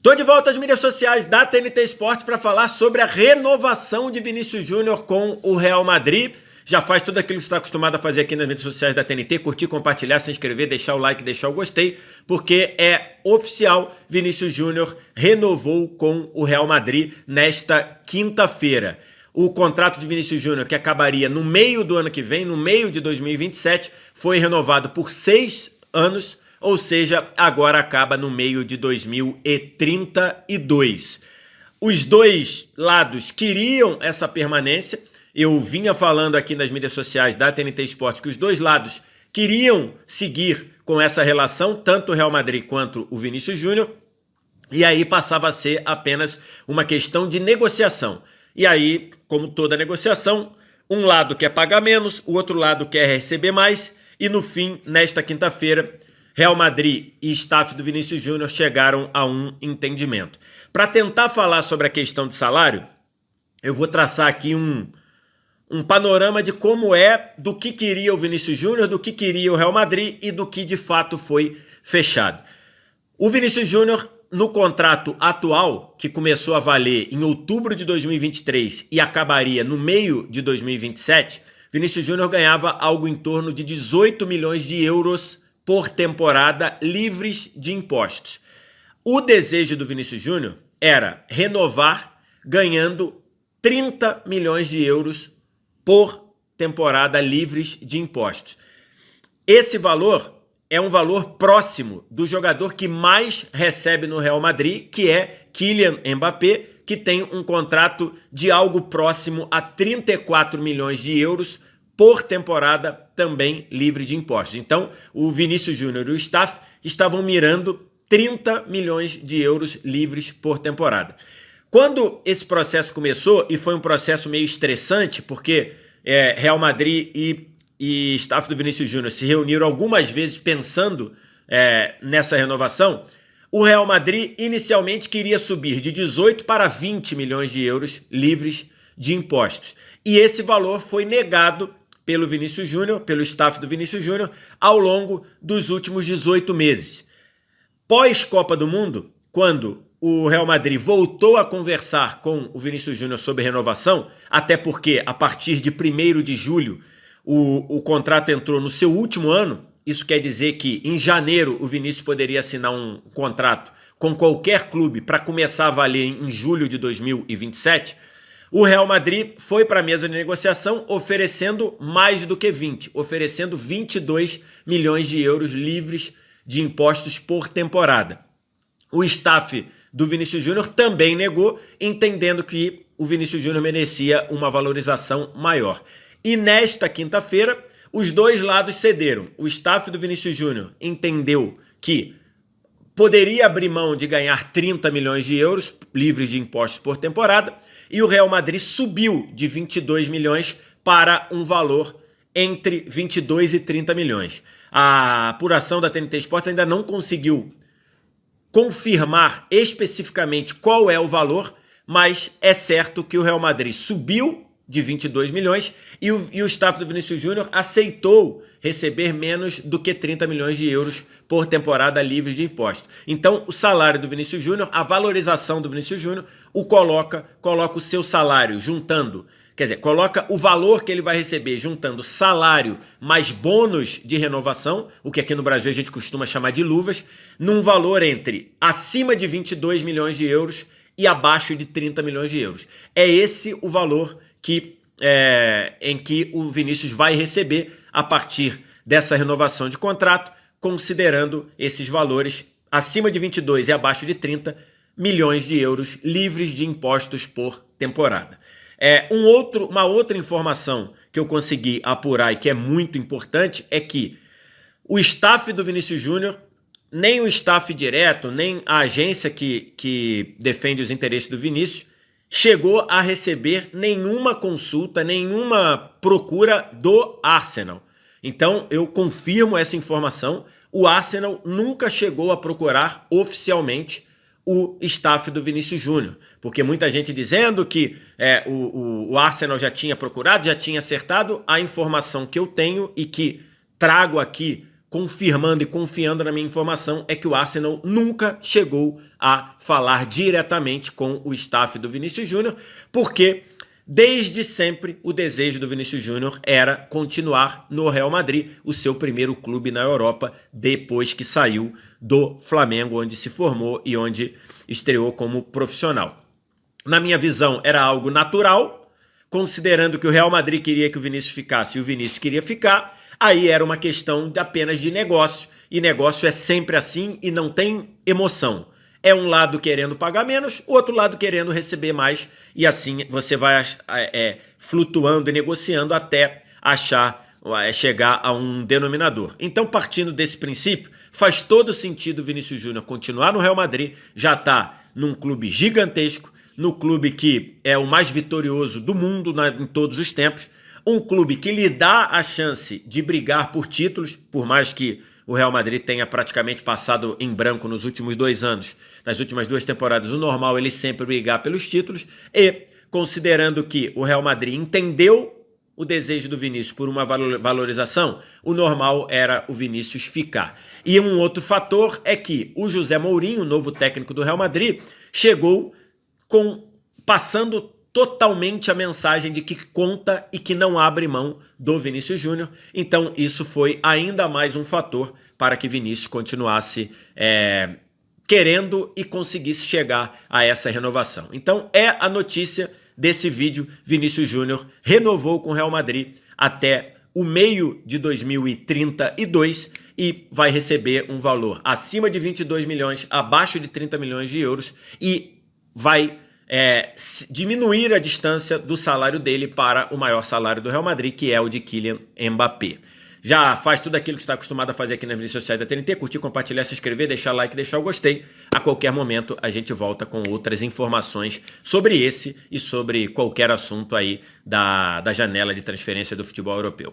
Tô de volta às mídias sociais da TNT Esportes para falar sobre a renovação de Vinícius Júnior com o Real Madrid. Já faz tudo aquilo que você está acostumado a fazer aqui nas mídias sociais da TNT, curtir, compartilhar, se inscrever, deixar o like, deixar o gostei, porque é oficial, Vinícius Júnior renovou com o Real Madrid nesta quinta-feira. O contrato de Vinícius Júnior, que acabaria no meio do ano que vem, no meio de 2027, foi renovado por 6 anos, ou seja, agora acaba no meio de 2032. Os dois lados queriam essa permanência. Eu vinha falando aqui nas mídias sociais da TNT Esportes que os dois lados queriam seguir com essa relação, tanto o Real Madrid quanto o Vinícius Júnior, e aí passava a ser apenas uma questão de negociação. E aí, como toda negociação, um lado quer pagar menos, o outro lado quer receber mais, e no fim, nesta quinta-feira, Real Madrid e staff do Vinícius Júnior chegaram a um entendimento. Para tentar falar sobre a questão de salário, eu vou traçar aqui um panorama de como do que queria o Vinícius Júnior, do que queria o Real Madrid e do que de fato foi fechado. O Vinícius Júnior, no contrato atual, que começou a valer em outubro de 2023 e acabaria no meio de 2027, Vinícius Júnior ganhava algo em torno de 18 milhões de euros por temporada livres de impostos. O desejo do Vinícius Júnior era renovar ganhando 30 milhões de euros por temporada livres de impostos. Esse valor é um valor próximo do jogador que mais recebe no Real Madrid, que é Kylian Mbappé, que tem um contrato de algo próximo a 34 milhões de euros por temporada, também livre de impostos. Então, o Vinícius Júnior e o staff estavam mirando 30 milhões de euros livres por temporada. Quando esse processo começou, e foi um processo meio estressante, porque Real Madrid e staff do Vinícius Júnior se reuniram algumas vezes pensando nessa renovação, o Real Madrid inicialmente queria subir de 18 para 20 milhões de euros livres de impostos. E esse valor foi negado pelo Vinícius Júnior, pelo staff do Vinícius Júnior, ao longo dos últimos 18 meses. Pós-Copa do Mundo, quando o Real Madrid voltou a conversar com o Vinícius Júnior sobre renovação, até porque a partir de 1º de julho o contrato entrou no seu último ano, isso quer dizer que em janeiro o Vinícius poderia assinar um contrato com qualquer clube para começar a valer em julho de 2027, o Real Madrid foi para a mesa de negociação oferecendo mais do que 20, oferecendo 22 milhões de euros livres de impostos por temporada. O staff do Vinícius Júnior também negou, entendendo que o Vinícius Júnior merecia uma valorização maior. E nesta quinta-feira, os dois lados cederam. O staff do Vinícius Júnior entendeu que poderia abrir mão de ganhar 30 milhões de euros livres de impostos por temporada, e o Real Madrid subiu de 22 milhões para um valor entre 22 e 30 milhões. A apuração da TNT Esportes ainda não conseguiu confirmar especificamente qual é o valor, mas é certo que o Real Madrid subiu de 22 milhões e o staff do Vinícius Júnior aceitou receber menos do que 30 milhões de euros por temporada livre de imposto. Então, o salário do Vinícius Júnior, a valorização do Vinícius Júnior, coloca o seu salário juntando, quer dizer, coloca o valor que ele vai receber juntando salário mais bônus de renovação, o que aqui no Brasil a gente costuma chamar de luvas, num valor entre acima de 22 milhões de euros e abaixo de 30 milhões de euros. É esse o valor em que o Vinícius vai receber a partir dessa renovação de contrato, considerando esses valores acima de 22 e abaixo de 30 milhões de euros livres de impostos por temporada. Uma outra informação que eu consegui apurar e que é muito importante é que o staff do Vinícius Júnior, nem o staff direto, nem a agência que defende os interesses do Vinícius, chegou a receber nenhuma consulta, nenhuma procura do Arsenal. Então, eu confirmo essa informação. O Arsenal nunca chegou a procurar oficialmente o staff do Vinícius Júnior, porque muita gente dizendo que o Arsenal já tinha procurado, já tinha acertado. A informação que eu tenho e que trago aqui confirmando e confiando na minha informação, é que o Arsenal nunca chegou a falar diretamente com o staff do Vinícius Júnior, porque desde sempre o desejo do Vinícius Júnior era continuar no Real Madrid, o seu primeiro clube na Europa, depois que saiu do Flamengo, onde se formou e onde estreou como profissional. Na minha visão, era algo natural, considerando que o Real Madrid queria que o Vinícius ficasse e o Vinícius queria ficar, aí era uma questão apenas de negócio, e negócio é sempre assim e não tem emoção. É um lado querendo pagar menos, o outro lado querendo receber mais, e assim você vai flutuando e negociando até chegar a um denominador. Então, partindo desse princípio, faz todo sentido o Vinícius Júnior continuar no Real Madrid, já está num clube gigantesco, no clube que é o mais vitorioso do mundo em todos os tempos, um clube que lhe dá a chance de brigar por títulos, por mais que o Real Madrid tenha praticamente passado em branco nos últimos 2 anos, nas últimas 2 temporadas, o normal é ele sempre brigar pelos títulos, e considerando que o Real Madrid entendeu o desejo do Vinícius por uma valorização, o normal era o Vinícius ficar. E um outro fator é que o José Mourinho, o novo técnico do Real Madrid, chegou passando totalmente a mensagem de que conta e que não abre mão do Vinícius Júnior. Então isso foi ainda mais um fator para que Vinícius continuasse querendo e conseguisse chegar a essa renovação. Então é a notícia desse vídeo: Vinícius Júnior renovou com o Real Madrid até o meio de 2032 e vai receber um valor acima de 22 milhões, abaixo de 30 milhões de euros, e vai diminuir a distância do salário dele para o maior salário do Real Madrid, que é o de Kylian Mbappé. Já faz tudo aquilo que está acostumado a fazer aqui nas redes sociais da TNT, curtir, compartilhar, se inscrever, deixar like, deixar o gostei. A qualquer momento a gente volta com outras informações sobre esse e sobre qualquer assunto aí da janela de transferência do futebol europeu.